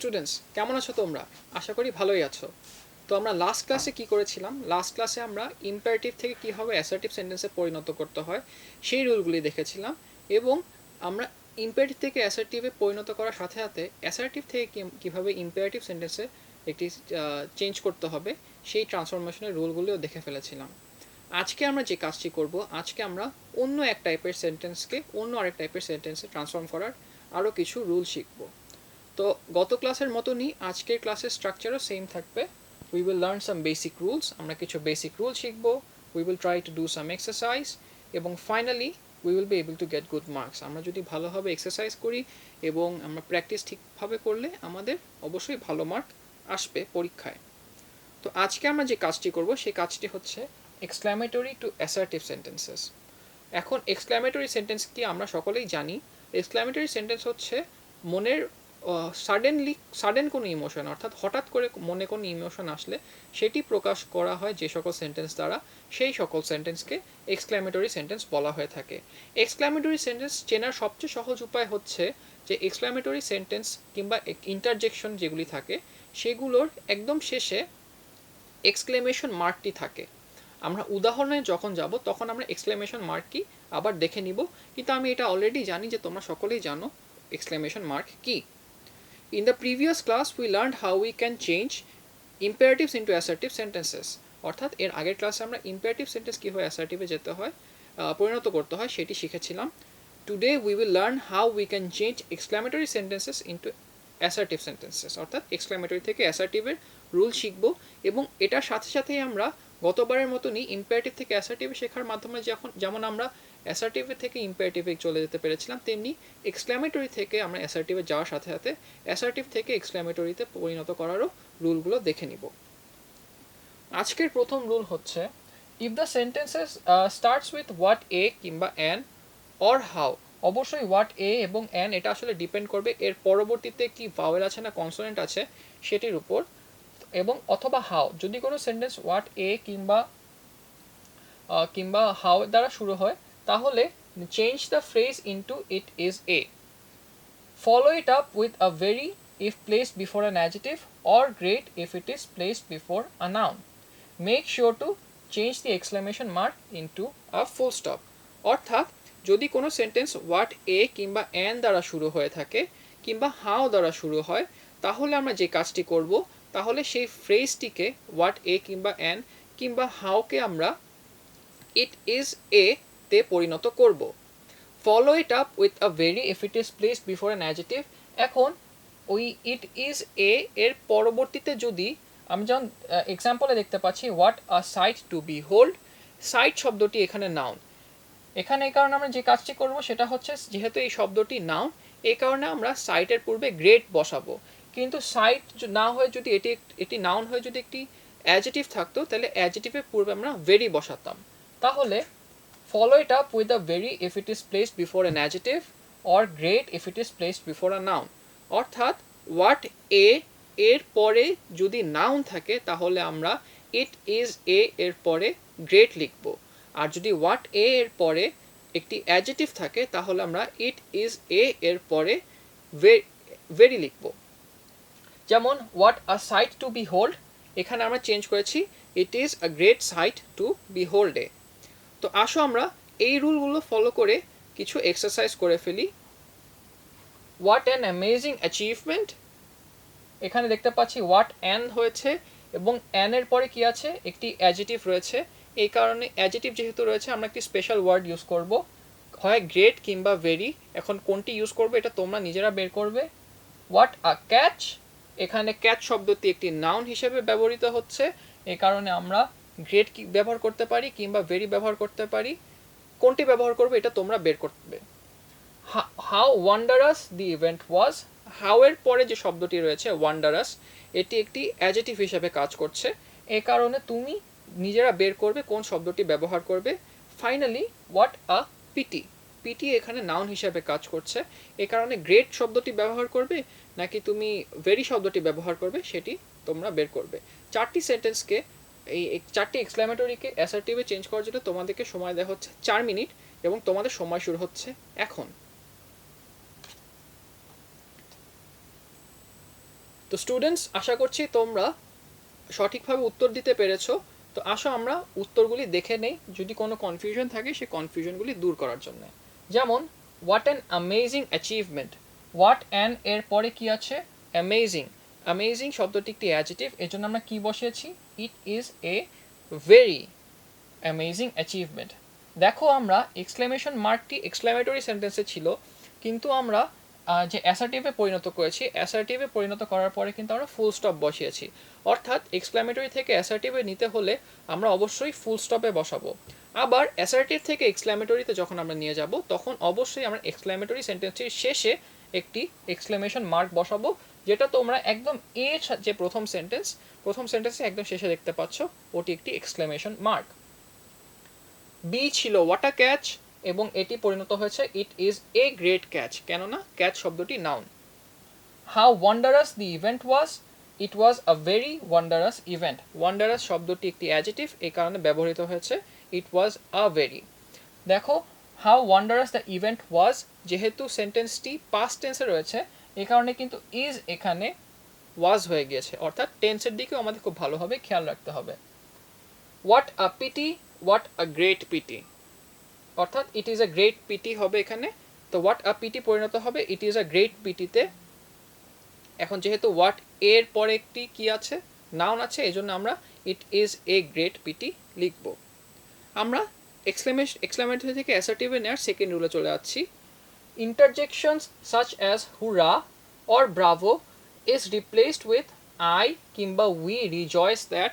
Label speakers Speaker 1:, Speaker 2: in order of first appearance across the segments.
Speaker 1: Students, কেমন আছো তোমরা? আশা করি ভালোই আছো। তো আমরা লাস্ট ক্লাসে কি করেছিলাম? লাস্ট ক্লাসে আমরা ইম্পারেটিভ থেকে কীভাবে অ্যাসার্টিভ সেন্টেন্সে পরিণত করতে হয় সেই রুলগুলি দেখেছিলাম, এবং আমরা ইম্পারেটিভ থেকে অ্যাসার্টিভে পরিণত করার সাথে সাথে অ্যাসার্টিভ থেকে কীভাবে ইম্পারেটিভ সেন্টেন্সে একটি চেঞ্জ করতে হবে সেই ট্রান্সফরমেশনের রুলগুলিও দেখে ফেলেছিলাম। আজকে আমরা যে কাজটি করব, আজকে আমরা অন্য এক টাইপের সেন্টেন্সকে অন্য আরেক টাইপের সেন্টেন্সে ট্রান্সফর্ম করার আরও কিছু রুল শিখব। তো গত ক্লাসের মতনই আজকের ক্লাসের স্ট্রাকচারও সেম থাকবে। We will learn some basic rules, আমরা কিছু বেসিক রুল শিখব, we will try to do some exercise, এবং finally we will be able to get good marks. আমরা যদি ভালোভাবে এক্সারসাইজ করি এবং আমরা প্র্যাকটিস ঠিকভাবে করলে আমাদের অবশ্যই ভালো মার্ক আসবে পরীক্ষায়। তো আজকে আমরা যে কাজটি করব সেই কাজটি হচ্ছে এক্সক্লামেটরি টু অ্যাসার্টিভ সেন্টেন্সেস। এখন এক্সক্লামেটরি সেন্টেন্স কি আমরা সকলেই জানি। এক্সক্লামেটরি সেন্টেন্স হচ্ছে মনের সাডেন কোনো ইমোশন, অর্থাৎ হঠাৎ করে মনে কোনো ইমোশন আসলে সেটি প্রকাশ করা হয় যে সকল সেন্টেন্স দ্বারা, সেই সকল সেন্টেন্সকে এক্সক্লামেটরি সেন্টেন্স বলা হয়ে থাকে। এক্সক্লামেটরি সেন্টেন্স চেনার সবচেয়ে সহজ উপায় হচ্ছে যে এক্সক্লামেটরি সেন্টেন্স কিংবা ইন্টারজেকশন যেগুলি থাকে সেগুলোর একদম শেষে এক্সক্লেমেশন মার্কটি থাকে। আমরা উদাহরণে যখন যাব তখন আমরা এক্সক্লেমেশন মার্কটি আবার দেখে নিব, কিন্তু আমি এটা অলরেডি জানি যে তোমরা সকলেই জানো এক্সক্লেমেশন মার্ক কি। In the previous class we learned how we can change imperatives into assertive sentences, অর্থাৎ এর আগের ক্লাসে আমরা ইম্পারেটিভ সেন্টেন্স কীভাবে অ্যাসার্টিভে যেতে হয়, পরিণত করতে হয় সেটি শিখেছিলাম। Today we will learn how we can change exclamatory sentences into assertive sentences, অর্থাৎ এক্সক্লামেটরি থেকে অ্যাসার্টিভের রুল শিখব। এবং এটার সাথে সাথেই আমরা গতবারের মতনই ইম্পারেটিভ থেকে অ্যাসার্টিভে শেখার মাধ্যমে যেমন আমরা অ্যাসার্টিভে থেকে ইম্পারেটিভে চলে যেতে পেরেছিলাম, তেমনি এক্সক্লামেটরি থেকে আমরা অ্যাসার্টিভে যাওয়ার সাথে সাথে অ্যাসার্টিভ থেকে এক্সক্লামেটরিতে পরিণত করারও রুলগুলো দেখে নিব। আজকের প্রথম রুল হচ্ছে if the sentences starts with what a কিংবা অ্যান অর হাউ। অবশ্যই হোয়াট এ এবং অ্যান এটা আসলে ডিপেন্ড করবে এর পরবর্তীতে কি ভাওয়েল আছে না কনসোনেন্ট আছে সেটির উপর, এবং অথবা হাউ। যদি কোনো সেন্টেন্স হোয়াট এ কিংবা হাউ দ্বারা শুরু হয় তাহলে change the phrase into it is A. Follow it up with a very if placed before an adjective, or great if it is placed before a noun. Make sure to change the exclamation mark into a full stop. অর্থাৎ যদি কোনো sentence what a কিংবা an দ্বারা শুরু হয়ে থাকে কিংবা how দ্বারা শুরু হয়, তাহলে আমরা যে কাজটি করব তাহলে সেই ফ্রেজটিকে হোয়াট এ কিংবা অ্যান কিংবা হাউকে আমরা ইট ইজ এ তে পরিণত করব। Follow it up with a very if it is placed before an adjective. এখন ওই ইট ইজ এ এর পরবর্তীতে যদি আমি যেমন এক্সাম্পলে দেখতে পাচ্ছি what a sight to behold, sight শব্দটি এখানে নাউন। এখানে এই কারণে আমরা যে কাজটি করব সেটা হচ্ছে যেহেতু এই শব্দটি নাউন, এই কারণে আমরা সাইটের পূর্বে গ্রেট বসাবো। কিন্তু সাইট না হয়ে যদি এটি নাউন হয়ে যদি একটি অ্যাডজেক্টিভ থাকতো তাহলে অ্যাডজেক্টিভের পূর্বে আমরা ভেরি বসাতাম। তাহলে follow it up with a very if it is placed before an adjective, or great if it is placed before a noun. অর্থাৎ হোয়াট এ এর পরে যদি নাউন থাকে তাহলে আমরা ইট ইজ এ এর পরে গ্রেট লিখব, আর যদি হোয়াট এ এর পরে একটি অ্যাডজেক্টিভ থাকে তাহলে আমরা ইট ইজ এ এর পরে ভেরি লিখব। যেমন what a sight to behold, এখানে আমরা চেঞ্জ করেছি it is a great sight to behold এ। তো আসো আমরা এই রুলগুলো ফলো করে কিছু এক্সারসাইজ করে ফেলি। হোয়াট অ্যান অ্যামেজিং অ্যাচিভমেন্ট, এখানে দেখতে পাচ্ছি হোয়াট অ্যান হয়েছে এবং অ্যানের পরে কি আছে একটি অ্যাডজেক্টিভ রয়েছে। এই কারণে অ্যাডজেক্টিভ যেহেতু রয়েছে আমরা একটি স্পেশাল ওয়ার্ড ইউজ করব, হয় গ্রেট কিংবা ভেরি। এখন কোনটি ইউজ করবে এটা তোমরা নিজেরা বের করবে। হোয়াট আ ক্যাচ, এখানে ক্যাচ শব্দটি একটি নাউন হিসেবে ব্যবহৃত হচ্ছে, এই কারণে আমরা গ্রেট ব্যবহার করতে পারি কিংবা ভেরি ব্যবহার করতে পারি। কোনটি ব্যবহার করবে এটা তোমরা বের করবে। How wondrous the event was, how এর পরে যে শব্দটি রয়েছে ওয়ান্ডারাস, এটি একটি অ্যাডজেক্টিভ হিসেবে কাজ করছে, এই কারণে তুমি নিজেরা বের করবে কোন শব্দটি ব্যবহার করবে। Finally what a pity, pity এখানে নাউন হিসেবে কাজ করছে, এই কারণে গ্রেট শব্দটি ব্যবহার করবে নাকি তুমি ভেরি শব্দটি ব্যবহার করবে সেটি তোমরা বের করবে। চারটি সেন্টেন্সকে এই চারটি এক্সক্লামেটরিকে অ্যাসার্টিভে চেঞ্জ করার জন্য তোমাদেরকে সময় দেওয়া হচ্ছে 4 মিনিট, এবং তোমাদের সময় শুরু হচ্ছে এখন। তো স্টুডেন্টস, আশা করছি তোমরা সঠিকভাবে উত্তর দিতে পেরেছো। তো আসো আমরা উত্তরগুলি দেখে নেই, যদি কোনো কনফিউশন থাকে সেই কনফিউশনগুলি দূর করার জন্য। যেমন what an amazing achievement, what an এর পরে কি আছে অ্যামেজিং। অ্যামেজিং শব্দটি একটি অ্যাডজেক্টিভ, এর জন্য আমরা কি বসিয়েছি ইট is a very amazing achievement. দেখো আমরা এক্সক্লেমেশন মার্কটি এক্সক্লেমেটরি সেন্টেন্সে ছিল, কিন্তু আমরা যে অ্যাসার্টিভে পরিণত করেছি, অ্যাসার্টিভে পরিণত করার পরে কিন্তু আমরা ফুল স্টপ বসিয়েছি। অর্থাৎ এক্সক্লেমেটরি থেকে অ্যাসার্টিভে নিতে হলে আমরা অবশ্যই ফুল স্টপে বসাবো। আবার অ্যাসার্টিভ থেকে এক্সক্লেমেটরিতে যখন আমরা নিয়ে যাব তখন অবশ্যই আমরা এক্সক্লেমেটরি সেন্টেন্সটির শেষে একটি এক্সক্লেমেশন মার্ক বসাবো, যেটা তোমরা একদম যে প্রথম সেন্টেন্সে একদম শেষে দেখতে পাচ্ছ, ওটি একটি এক্সক্লেমেশন মার্ক। বি ছিল হোয়াট আ ক্যাচ, এবং এটি পরিণত হয়েছে it is a great catch, কেননা ক্যাচ শব্দটি noun. How wondrous the event was, it was a very wondrous event. Wondrous শব্দটি একটি অ্যাডজেক্টিভ, এই কারণে ব্যবহৃত হয়েছে ইট ওয়াজ আ ভেরি। দেখো how wondrous the event was, যেহেতু সেন্টেন্সটি পাস্ট টেন্সে রয়েছে এই কারণে কিন্তু ইজ এখানে ওয়াজ হয়ে গিয়েছে, অর্থাৎ টেন্সের দিকেও আমাদের খুব ভালোভাবে খেয়াল রাখতে হবে। What a pity, what a great pity, অর্থাৎ it is a great pity হবে এখানে। তো হোয়াট আ পিটি পরিণত হবে ইট ইজ আ গ্রেট পিটিতে। এখন যেহেতু হোয়াট এর পরে একটি কি আছে নাউন আছে, এই জন্য আমরা it is a great pity লিখব। আমরা এক্সক্লেমেটরি থেকে অ্যাসার্টিভে নেওয়ার সেকেন্ড রুলে চলে যাচ্ছি। Interjections such as hurrah or bravo is replaced with I কিংবা উই রিজয়েস দ্যাট,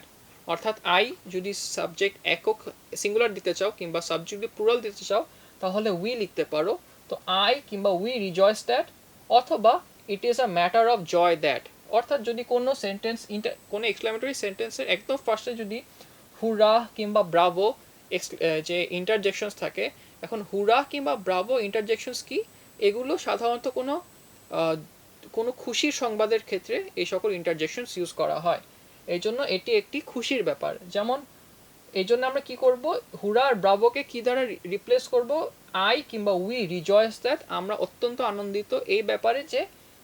Speaker 1: অর্থাৎ আই যদি সাবজেক্ট একক সিঙ্গুলার দিতে চাও কিংবা সাবজেক্ট যদি প্লুরাল দিতে চাও তাহলে উই লিখতে পারো। তো আই কিংবা উই রিজয়েস দ্যাট, অথবা it is a matter of joy that, অর্থাৎ যদি কোনো সেন্টেন্স কোনো এক্সক্লেমেটরি সেন্টেন্সের একদম ফার্স্টে যদি হুরা কিংবা ব্রাভো যে ইন্টারজেকশনস থাকে, এখন হুরা কিংবা ব্রাভো ইন্টারজেকশনস কি, এগুলো সাধারণত কোনো খুশির সংবাদের ক্ষেত্রে এই সকল ইন্টারজেকশনস ইউজ করা হয়, এই জন্য এটি একটি খুশির ব্যাপার। যেমন এই জন্য আমরা কি করব, হুরা আর ব্রাভোকে কি দ্বারা রিপ্লেস করব, আই কিংবা উই রিজয়েস দ্যাট, আমরা অত্যন্ত আনন্দিত এই ব্যাপারে যে,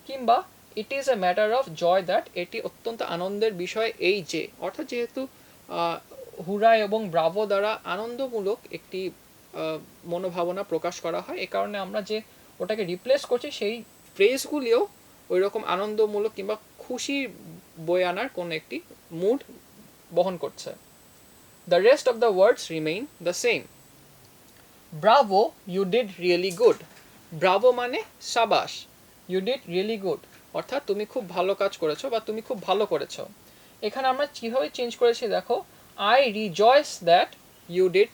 Speaker 1: কিংবা it is a matter of joy that, এটি অত্যন্ত আনন্দের বিষয় এই যে, অর্থাৎ যেহেতু হুরা এবং ব্রাভো দ্বারা আনন্দমূলক একটি মনোভাবনা প্রকাশ করা হয়, এ কারণে আমরা যে ওটাকে রিপ্লেস করছি সেই ফ্রেজগুলিও ওই রকম আনন্দমূলক কিংবা খুশি বয়ে আনার কোনো একটি মুড বহন করছে। The rest of the words remain the same. Bravo, you did really good. Bravo মানে সাবাস, you did really good অর্থাৎ তুমি খুব ভালো কাজ করেছো বা তুমি খুব ভালো করেছো। এখানে আমরা কিভাবে চেঞ্জ করেছি দেখো, I rejoice that you did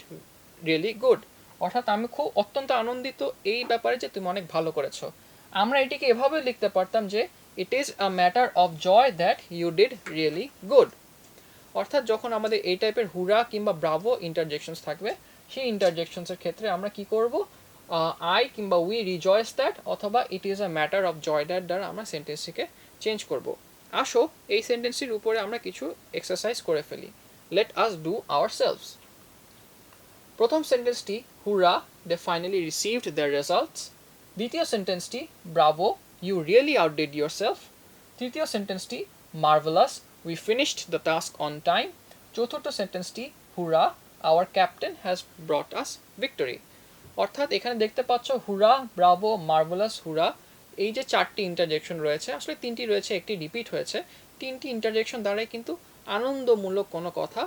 Speaker 1: really good, অর্থাৎ আমি খুব অত্যন্ত আনন্দিত এই ব্যাপারে যে তুমি অনেক ভালো করেছো। আমরা এটিকে এভাবে লিখতে পারতাম যে it is a matter of joy that you did really good, অর্থাৎ যখন আমাদের এই টাইপের হুরা কিংবা ব্রাভো ইন্টারজেকশনস থাকবে সেই ইন্টারজেকশনসের ক্ষেত্রে আমরা কি করব, আই কিংবা উই রিজয়েস দ্যাট অথবা it is a matter of joy that দ্বারা আমরা সেন্টেন্সটিকে চেঞ্জ করব। আসো এই সেন্টেন্সটির উপরে আমরা কিছু এক্সারসাইজ করে ফেলি। Let us do ourselves. প্রথম সেন্টেন্সটি হুরা, they finally received their results. দ্বিতীয় সেন্টেন্সটি ব্রাভো, ইউ রিয়েলি আউটডিড ইয়োরসেলফ। তৃতীয় সেন্টেন্সটি marvellous, we finished the task on time. চতুর্থ সেন্টেন্সটি হুরা, our captain has brought us victory. অর্থাৎ এখানে দেখতে পাচ্ছ হুরা, ব্রাভো, মার্ভেলাস, হুরা, এই যে চারটি ইন্টারজেকশন রয়েছে, আসলে তিনটি রয়েছে, একটি রিপিট হয়েছে, তিনটি ইন্টারজেকশন দ্বারাই কিন্তু আনন্দমূলক কোনো কথা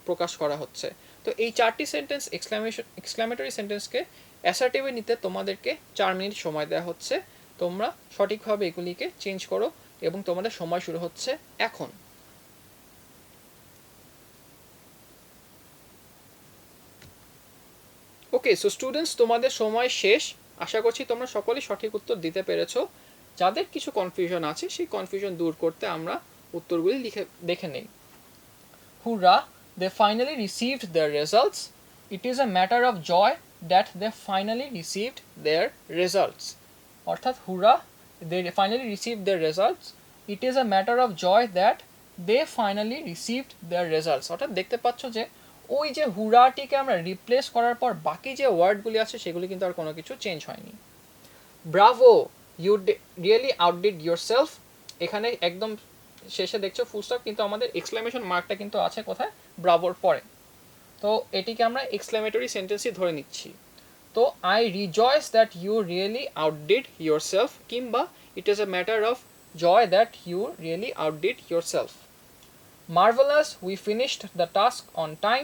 Speaker 1: প্রকাশ করা হচ্ছে। তো এই চারটি সেন্টেন্স এক্সক্লেমেটরি সেন্টেন্সকে অ্যাসার্টিভে নিতে তোমাদেরকে 4 মিনিট সময় দেওয়া হচ্ছে। তোমরা সঠিকভাবে এগুলিকে চেঞ্জ করো এবং তোমাদের সময় শুরু হচ্ছে এখন। ওকে, সো স্টুডেন্টস তোমাদের সময় শেষ। আশা করছি তোমরা সকলেই সঠিক উত্তর দিতে পেরেছো। যাদের কিছু কনফিউশন আছে সেই কনফিউশন দূর করতে আমরা উত্তরগুলি দেখে নেই। Hurrah, they finally received their results. It is a matter of joy that they finally received their results, অর্থাৎ hurrah, they finally received their results. It is a matter of joy that they finally received their results, অর্থাৎ দেখতে পাচ্ছ যে ওই যে হুরাটিকে আমরা replace করার পর বাকি যে ওয়ার্ডগুলি আছে সেগুলি কিন্তু আর কোনো কিছু চেঞ্জ হয়নি। ব্রাভো, ইউ রিয়েলি আউটডিড ইয়োরসেলফ, এখানে একদম শেষে দেখছো ফুল স্টপ, কিন্তু আমাদের এক্সক্লেমেশন মার্কটা কিন্তু আছে কোথায়, ব্রাভোর পরে। তো এটিকে আমরা এক্সক্লেমেটরি সেন্টেন্সই ধরে নিচ্ছি। তো I rejoice that you really outdid yourself, কিংবা it is a matter of joy that you really outdid yourself. Marvellous, we finished the task on time,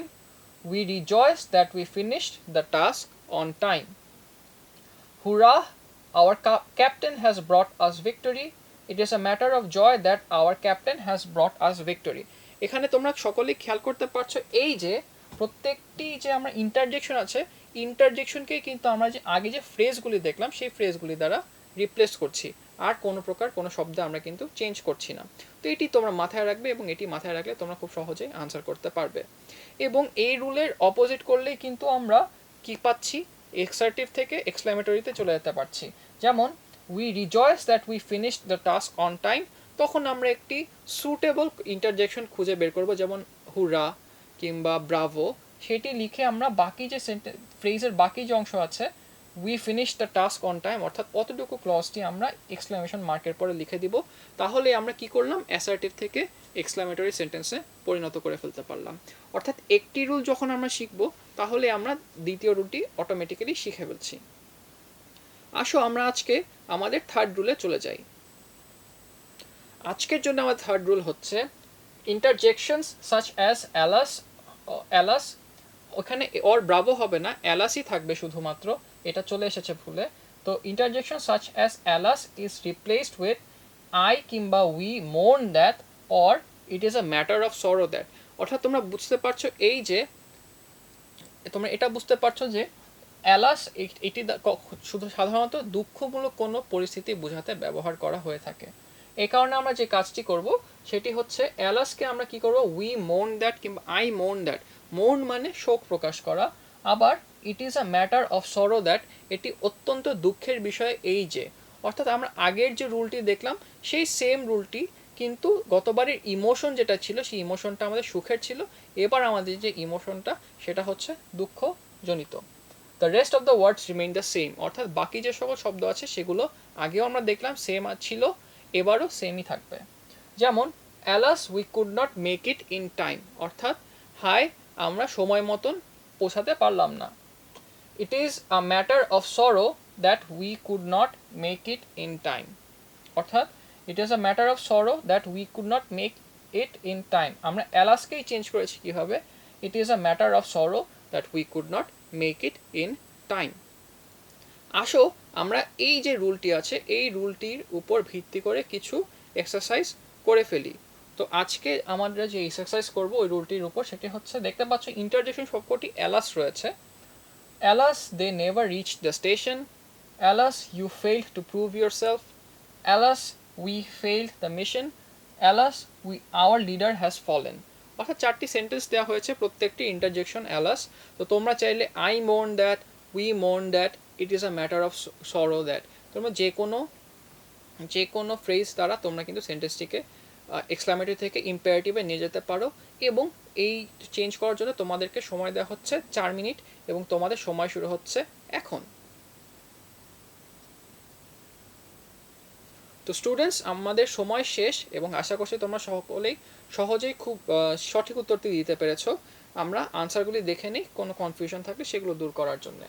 Speaker 1: we rejoice that we finished the task on time. Hurrah, our captain has brought us victory, it is a matter of joy that our captain has brought us victory। এখানে তোমরা সকলেই খেয়াল করতে পারছো এই যে প্রত্যেকটি যে আমরা ইন্টারজেকশন আছে, ইন্টারজেকশনকে কিন্তু আমরা যে আগে যে ফ্রেজগুলি দেখলাম সেই ফ্রেজগুলি দ্বারা রিপ্লেস করছি, আর কোনো প্রকার কোনো শব্দ আমরা কিন্তু চেঞ্জ করছি না। তো এটি তোমরা মাথায় রাখবে, এবং এটি মাথায় রাখলে তোমরা খুব সহজেই আনসার করতে পারবে। এবং এই রুলের অপোজিট করলেই কিন্তু আমরা কি পাচ্ছি, এক্সারটিভ থেকে এক্সক্লেমেটরিতে চলে যেতে পারছি। যেমন we rejoice that we finished the task on time, তখন আমরা একটি সুটেবল ইন্টারজেকশন খুঁজে বের করব, যেমন হুরা কিংবা ব্রাভো, সেটি লিখে আমরা বাকি যে ফ্রেজের বাকি যে অংশ আছে we finish the task on time, অর্থাৎ অতটুকু ক্লজটি আমরা এক্সক্লেমেশন মার্কের পরে লিখে দিব। তাহলে আমরা কি করলাম, অ্যাসার্টিভ থেকে এক্সক্লেমেটরি সেন্টেন্সে পরিণত করে ফেলতে পারলাম। অর্থাৎ একটি রুল যখন আমরা শিখবো তাহলে আমরা দ্বিতীয় রুলটি অটোমেটিক্যালি শিখে ফেলছি। আসো আমরা আজকে আমাদের থার্ড রুলে চলে যাই। আজকের জন্য আমার থার্ড রুল হচ্ছে ইন্টারজেকশনস সাচ অ্যাজ অ্যালাস, ওখানে অর ব্রাভো হবে না, অ্যালাসই থাকবে শুধুমাত্র, এটা চলে এসেছে ভুলে। তো interjection such as alas is replaced with I কিংবা we mourn that, or it is a matter of sorrow that. অর্থাৎ তোমরা বুঝতে পারছো এই যে, তোমরা এটা বুঝতে পারছো যে অ্যালাস এটি শুধু সাধারণত দুঃখমূলক কোনো পরিস্থিতি বোঝাতে ব্যবহার করা হয়ে থাকে। এই কারণে আমরা যে কাজটি করব সেটি হচ্ছে অ্যালাসকে আমরা কি করব, উই মোর্ন দ্যাট কিংবা আই মোর্ন দ্যাট। মোর্ন মানে শোক প্রকাশ করা, আবার ইট is a matter of sorrow that, এটি অত্যন্ত দুঃখের বিষয় এই যে। অর্থাৎ আমরা আগের যে রুলটি দেখলাম সেই সেম রুলটি, কিন্তু গতবারের ইমোশন যেটা ছিল সেই ইমোশনটা আমাদের সুখের ছিল, এবার আমাদের যে ইমোশনটা সেটা হচ্ছে দুঃখজনিত। The rest of the words remain the same, অর্থাৎ বাকি যে সকল শব্দ আছে সেগুলো আগেও আমরা দেখলাম সেম ছিল, এবারও সেমই থাকবে। যেমন alas we could not make it in time, অর্থাৎ হায় আমরা সময় মতন পৌঁছাতে পারলাম না। It is a matter of sorrow that we could not make it in time, অর্থাৎ it is a matter of sorrow that we could not make it in time. আমরা অ্যালাসকেই চেঞ্জ করেছি কীভাবে, it is a matter of sorrow that we could not make it in time. আসো আমরা এই যে রুলটি আছে এই রুলটির উপর ভিত্তি করে কিছু এক্সারসাইজ করে ফেলি। তো আজকে আমরা যে এক্সারসাইজ করব ওই রুলটির উপর, সেটি হচ্ছে দেখতে পাচ্ছ ইন্টারজেকশন সবকটি অ্যালাস রয়েছে। Alas they never reach the station, alas you failed to prove yourself, alas we failed the mission, alas our leader has fallen. অর্থাৎ চারটি সেন্টেন্স দেওয়া হয়েছে, প্রত্যেকটি ইন্টারজেকশন অ্যালাস। তো তোমরা চাইলে I mourn that, we mourn that, it is a matter of sorrow that, তোমরা যে কোনো ফ্রেজ দ্বারা তোমরা কিন্তু সেন্টেন্সটিকে এক্সক্লামেটরি থেকে ইম্পারেটিভে নিয়ে যেতে পারো। এবং এই চেঞ্জ করার জন্য তোমাদেরকে সময় দেওয়া হচ্ছে 4 মিনিট, এবং তোমাদের সময় শুরু হচ্ছে এখন। তো স্টুডেন্টস আমাদের সময় শেষ, এবং আশা করছি তোমরা সকলেই সহজেই খুব সঠিক উত্তরটি দিতে পেরেছো। আমরা আনসারগুলি দেখে নিই, কোনো কনফিউশন থাকলে সেগুলো দূর করার জন্য।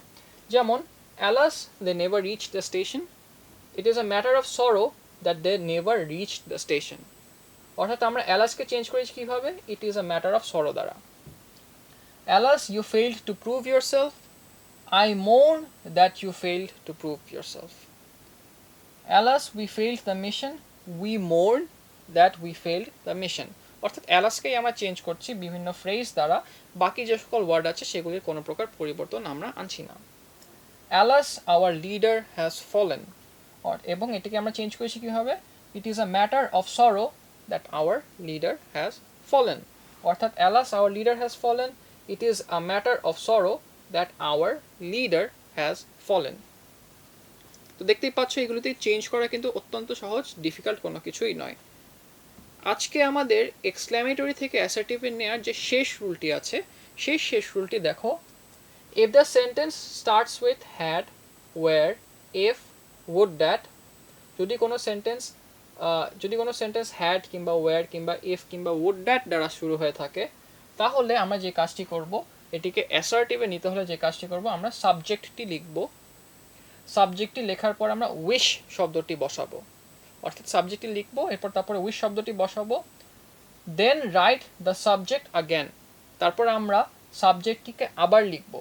Speaker 1: যেমন alas they never reach the station, it is a matter of sorrow that they never reach the station. অর্থাৎ আমরা অ্যালাসকে চেঞ্জ করেছি কীভাবে, it is a matter of sorrow দ্বারা। Alas you failed to prove yourself, I mourn that you failed to prove yourself. Alas we failed the mission, we mourn that we failed the mission. অর্থাৎ অ্যালাসকেই আমরা change করছি বিভিন্ন phrase দ্বারা, বাকি যে সকল ওয়ার্ড আছে সেগুলির কোনো প্রকার পরিবর্তন আমরা আনছি না। Alas our leader has fallen, এবং এটাকে আমরা চেঞ্জ করেছি কীভাবে, it is a matter of sorrow that our leader has fallen. অর্থাৎ alas our leader has fallen, it is a matter of sorrow that our leader has fallen. তো দেখতেই পাচ্ছ এগুলিতে চেঞ্জ করা কিন্তু অত্যন্ত সহজ, ডিফিকাল্ট কোনো কিছুই নয়। আজকে আমাদের এক্সক্লামেটরি থেকে অ্যাসার্টিভে নেওয়ার যে শেষ রুলটি আছে সেই শেষ রুলটি দেখো। If the sentence starts with had, were, if, would, that, যদি কোনো সেন্টেন্স যদি কোনো সেন্টেন্স হ্যাড কিংবা ওয়্যার কিংবা ইফ কিংবা উড দ্যাট দ্বারা শুরু হয়ে থাকে, তাহলে আমরা যে কাজটি করব, এটিকে অ্যাসার্টিভে নিতে হলে যে কাজটি করব, আমরা সাবজেক্টটি লিখব। সাবজেক্টটি লেখার পর আমরা উইশ শব্দটি বসাবো, অর্থাৎ সাবজেক্টটি লিখব, এরপর তারপরে উইশ শব্দটি বসাবো। Then write the subject again, তারপর আমরা সাবজেক্টটিকে আবার লিখব।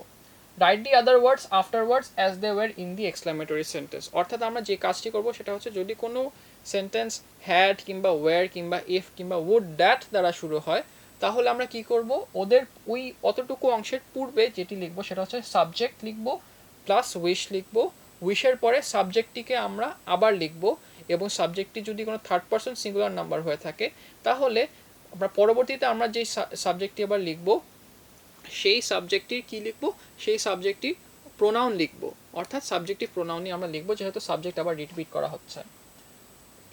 Speaker 1: Write the other words afterwards as they were in the exclamatory sentence, অর্থাৎ আমরা যে কাজটি করব সেটা হচ্ছে, যদি কোনো সেন্টেন্স হ্যাড কিংবা ওয়্যার কিংবা ইফ কিংবা উড দ্যাট দ্বারা শুরু হয়, তাহলে আমরা কি করব, ওদের ওই অতটুকু অংশের পূর্বে যেটি লিখব সেটা হচ্ছে সাবজেক্ট লিখব প্লাস উইশ লিখব। উইশের পরে সাবজেক্টটিকে আমরা আবার লিখব, এবং সাবজেক্টটি যদি কোনো থার্ড পারসন সিঙ্গুলার নাম্বার হয়ে থাকে, তাহলে আমরা পরবর্তীতে আমরা যেই সাবজেক্টটি আবার লিখব, সেই সাবজেক্টটির কি লিখব, সেই সাবজেক্টটির প্রোনাউন লিখব, অর্থাৎ সাবজেক্টিভ প্রোনাউনই আমরা লিখব, যেহেতু সাবজেক্ট আবার রিপিট করা হচ্ছে।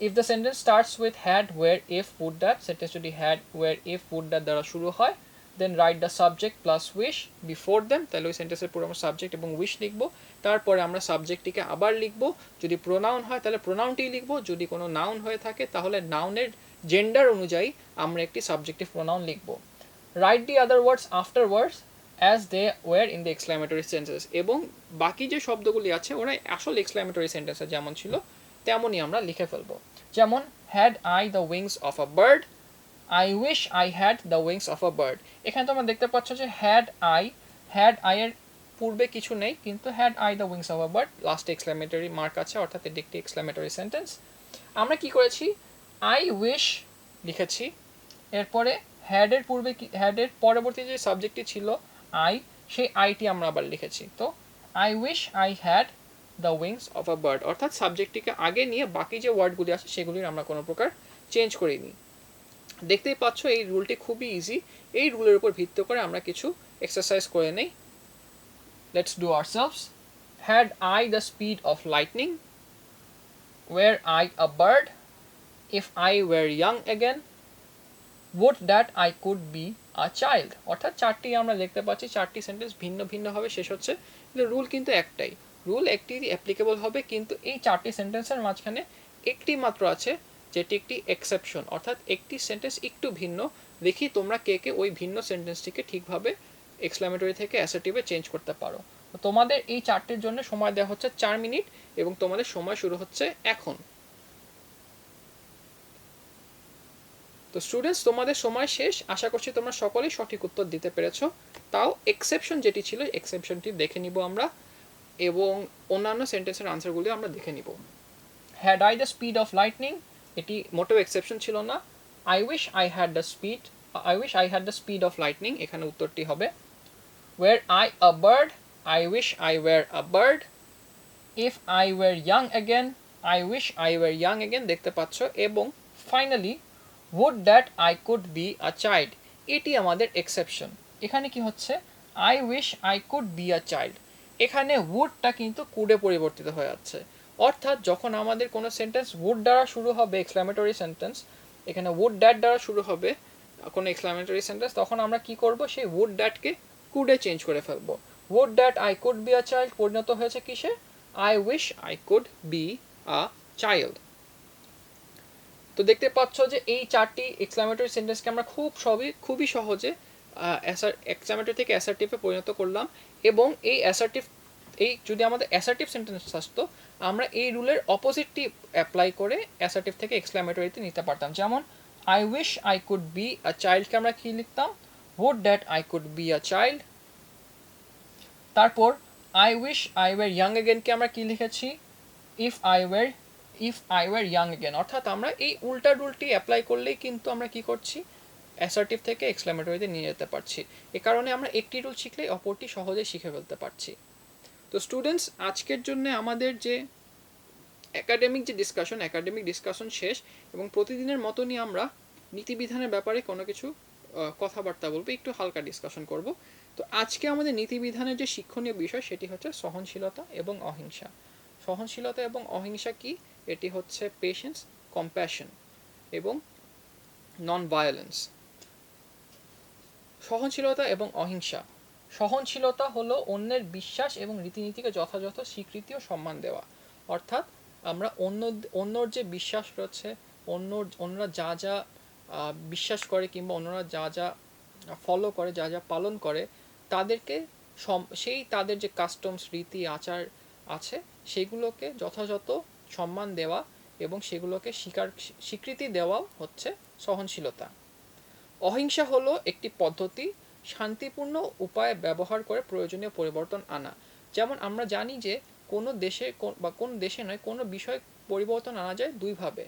Speaker 1: If the sentence starts with had were if would that, sentence যদি had were if would that দ্বারা শুরু হয়, then write the subject plus wish before them, তাহলে ওই সেন্টেন্সের পুরো আমরা সাবজেক্ট এবং উইশ লিখব। তারপরে আমরা সাবজেক্টটিকে আবার লিখব, যদি প্রোনাউন হয় তাহলে প্রোনাউনটি লিখব, যদি কোনো নাউন হয়ে থাকে তাহলে নাউনের জেন্ডার অনুযায়ী আমরা একটি সাবজেক্টিভ প্রোনাউন লিখব। Write the other words afterwards as they were in the exclamatory sentence, এবং বাকি যে শব্দগুলি আছে ওরা আসল এক্সক্লামেটরি সেন্টেন্সে যেমন ছিল তেমনই আমরা লিখে ফেলবো। যেমন had I the wings of a bird, I wish I had the wings of a bird. এখানে তোমরা দেখতে পাচ্ছ যে হ্যাড আই এর পূর্বে কিছু নেই, কিন্তু had I the wings of a bird লাস্টে এক্সক্লামেটরি মার্ক আছে, অর্থাৎ এটি একটি এক্সক্লামেটরি সেন্টেন্স। আমরা কি করেছি, আই উইশ লিখেছি, এরপরে হ্যাডের পূর্বে হ্যাডের পরবর্তী যে সাবজেক্টটি ছিল আই, সেই আইটি আমরা আবার লিখেছি। তো I wish I had the wings of a bird, অর্থাৎ সাবজেক্টটিকে আগে নিয়ে বাকি যে ওয়ার্ডগুলি আছে সেগুলির আমরা কোনো প্রকার চেঞ্জ করিনি। দেখতেই পাচ্ছ এই রুলটি খুবই ইজি। এই রুলের উপর ভিত্তি করে আমরা কিছু এক্সারসাইজ করে নেই। Let's do ourselves. Had I the speed of lightning, were I a bird, if I were young again, would that I could be a child। অর্থাৎ চারটি আমরা দেখতে পাচ্ছি, চারটি সেন্টেন্স ভিন্ন ভিন্নভাবে শেষ হচ্ছে, কিন্তু রুল কিন্তু একটাই, রুল একটি অ্যাপ্লিকেবল হবে, কিন্তু এই চারটি সেন্টেন্সের মাঝখানে একটি মাত্র আছে যেটি একটি এক্সেপশন, অর্থাৎ একটি সেন্টেন্স একটু ভিন্ন। দেখি তোমরা কে কে ওই ভিন্ন সেন্টেন্সটিকে ঠিকভাবে এক্সক্লামেটরি থেকে অ্যাসার্টিভে চেঞ্জ করতে পারো। তোমাদের এই চারটির জন্য সময় দেওয়া হচ্ছে 4 মিনিট, এবং তোমাদের সময় শুরু হচ্ছে এখন। তো স্টুডেন্টস, তোমাদের সময় শেষ, আশা করছি তোমরা সকলেই সঠিক উত্তর দিতে পেরেছো। তাও এক্সেপশন যেটি ছিল, এক্সেপশনটি দেখে নিব আমরা, এবং অন্যান্য সেন্টেন্সের আনসারগুলি আমরা দেখে নিব। Had I the speed of lightning, এটি মোটেও এক্সেপশন ছিল না। I wish I had the speed of lightning, এখানে উত্তরটি হবে। Were I a bird, I wish I were a bird, if I were young again, I wish I were young again, দেখতে পাচ্ছ। এবং finally would that I could be a child, এটি আমাদের exception. এখানে কি হচ্ছে, I wish I could be a child, এখানে would-টা কিন্তু could-এ পরিবর্তিত হয়ে যাচ্ছে, অর্থাৎ যখন আমাদের কোনো সেন্টেন্স would দ্বারা শুরু হবে, এক্সক্লামেটরি সেন্টেন্স, এখানে would that দ্বারা শুরু হবে কোনো এক্সক্লামেটরি সেন্টেন্স, তখন আমরা কি করব, সেই would that-কে could-এ চেঞ্জ করে ফেলবো। would that I could be a child পরিণত হয়েছে কিসে, I wish I could be a child। তো দেখতে পাচ্ছ যে এই চারটি এক্সক্লামেটরি সেন্টেন্সকে আমরা খুবই সহজে এক্সক্লামেটরি থেকে অ্যাসার্টিভে পরিণত করলাম, এবং এই যদি আমাদের অ্যাসার্টিভ সেন্টেন্স আসতো, আমরা এই রুলের অপোজিটটি অ্যাপ্লাই করে অ্যাসার্টিভ থেকে এক্সক্লামেটরিতে নিতে পারতাম। যেমন I wish I could be a চাইল্ডকে আমরা কি লিখতাম, would that I could be a child। তারপর I wish I were young অ্যাগেনকে আমরা কি লিখেছি, if I were young again. অর্থাৎ আমরা এই উল্টা রুলটি অ্যাপ্লাই করলেই কিন্তু আমরা কি করছি, অ্যাসার্টিভ থেকে এক্সক্লামেটরিতে নিয়ে যেতে পারছি। এ কারণে আমরা একটি রুল শিখলেই অপরটি সহজে শিখে ফেলতে পারছি। তো স্টুডেন্টস, আজকের জন্য আমাদের যে একাডেমিক ডিসকাশন শেষ, এবং প্রতিদিনের মতনই আমরা নীতিবিধানের ব্যাপারে কোনো কিছু কথাবার্তা বলবো, একটু হালকা ডিসকাশন করব। তো আজকে আমাদের নীতিবিধানের যে শিক্ষণীয় বিষয় সেটি হচ্ছে সহনশীলতা এবং অহিংসা। সহনশীলতা এবং অহিংসা কি, এটি হচ্ছে পেশেন্স, কম্প্যাশন এবং নন ভায়োলেন্স। সহনশীলতা এবং অহিংসা। সহনশীলতা হলো অন্যের বিশ্বাস এবং রীতিনীতিকে যথাযথ স্বীকৃতি ও সম্মান দেওয়া, অর্থাৎ আমরা অন্যর যে বিশ্বাস রয়েছে, অন্যরা যা যা বিশ্বাস করে কিংবা অন্যরা যা যা ফলো করে, যা যা পালন করে, তাদেরকে সেই তাদের যে কাস্টমস, রীতি, আচার আছে সেগুলোকে যথাযথ সম্মান দেওয়া এবং সেগুলোকে স্বীকৃতি দেওয়াও হচ্ছে সহনশীলতা। অহিংসা হলো একটি পদ্ধতি শান্তিপূর্ণ উপায়ে ব্যবহার করে প্রয়োজনীয় পরিবর্তন আনা। যেমন আমরা জানি যে কোনো দেশে বা কোনো দেশে নয়, কোনো বিষয় পরিবর্তন আনা যায় দুইভাবে।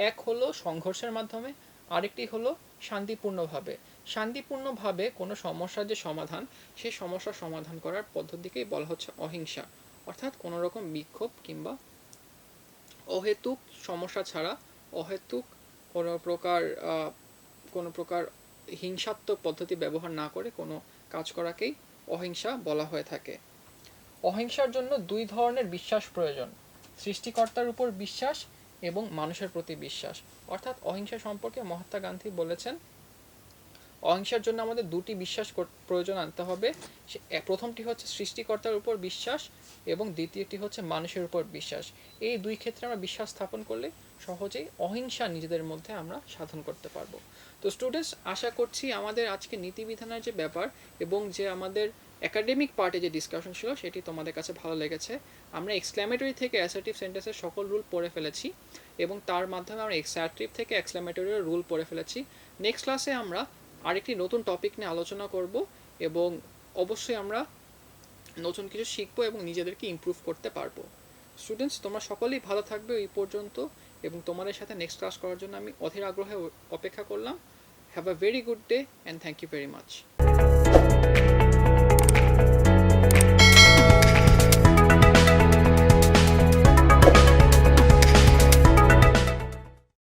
Speaker 1: এক হলো সংঘর্ষের মাধ্যমে, আরেকটি হলো শান্তিপূর্ণভাবে। শান্তিপূর্ণভাবে কোনো সমস্যার যে সমাধান, সেই সমস্যার সমাধান করার পদ্ধতিকেই বলা হচ্ছে অহিংসা। অর্থাৎ কোনো রকম বিক্ষোভ কিংবা অহেতুক সমস্যা ছাড়া, অহেতুক কোনো প্রকার হিংসাত্মক পদ্ধতি ব্যবহার না করে কোনো কাজ করাকেই অহিংসা বলা হয়ে থাকে। অহিংসার জন্য দুই ধরনের বিশ্বাস প্রয়োজন: সৃষ্টিকর্তার উপর বিশ্বাস এবং মানুষের প্রতি বিশ্বাস। অর্থাৎ অহিংসা সম্পর্কে মহাত্মা গান্ধী বলেছেন, অহিংসার জন্য আমাদের দুটি বিশ্বাস প্রয়োজন আনতে হবে। প্রথমটি হচ্ছে সৃষ্টিকর্তার উপর বিশ্বাস এবং দ্বিতীয়টি হচ্ছে মানুষের উপর বিশ্বাস। এই দুই ক্ষেত্রে আমরা বিশ্বাস স্থাপন করলে সহজেই অহিংসা নিজেদের মধ্যে আমরা সাধন করতে পারবো। তো স্টুডেন্টস, আশা করছি আমাদের আজকে নীতিবিধানের যে ব্যাপার এবং যে আমাদের একাডেমিক পার্টে যে ডিসকাশন ছিল সেটি তোমাদের কাছে ভালো লেগেছে। আমরা এক্সক্লামেটরি থেকে অ্যাসার্টিভ সেন্টেন্সের সকল রুল পড়ে ফেলেছি এবং তার মাধ্যমে আমরা এক্সারটিভ থেকে এক্সক্লামেটরির রুল পড়ে ফেলেছি। নেক্সট ক্লাসে আমরা আরেকটি নতুন টপিক নিয়ে আলোচনা করব এবং অবশ্যই আমরা নতুন কিছু শিখবো এবং নিজেদেরকে ইমপ্রুভ করতে পারবো। স্টুডেন্টস, তোমরা সকলেই ভালো থাকবে এই পর্যন্ত এবং তোমাদের সাথে নেক্সট ক্লাস করার জন্য আমি অধীর আগ্রহে অপেক্ষা করলাম। Have a very good day and thank you very much.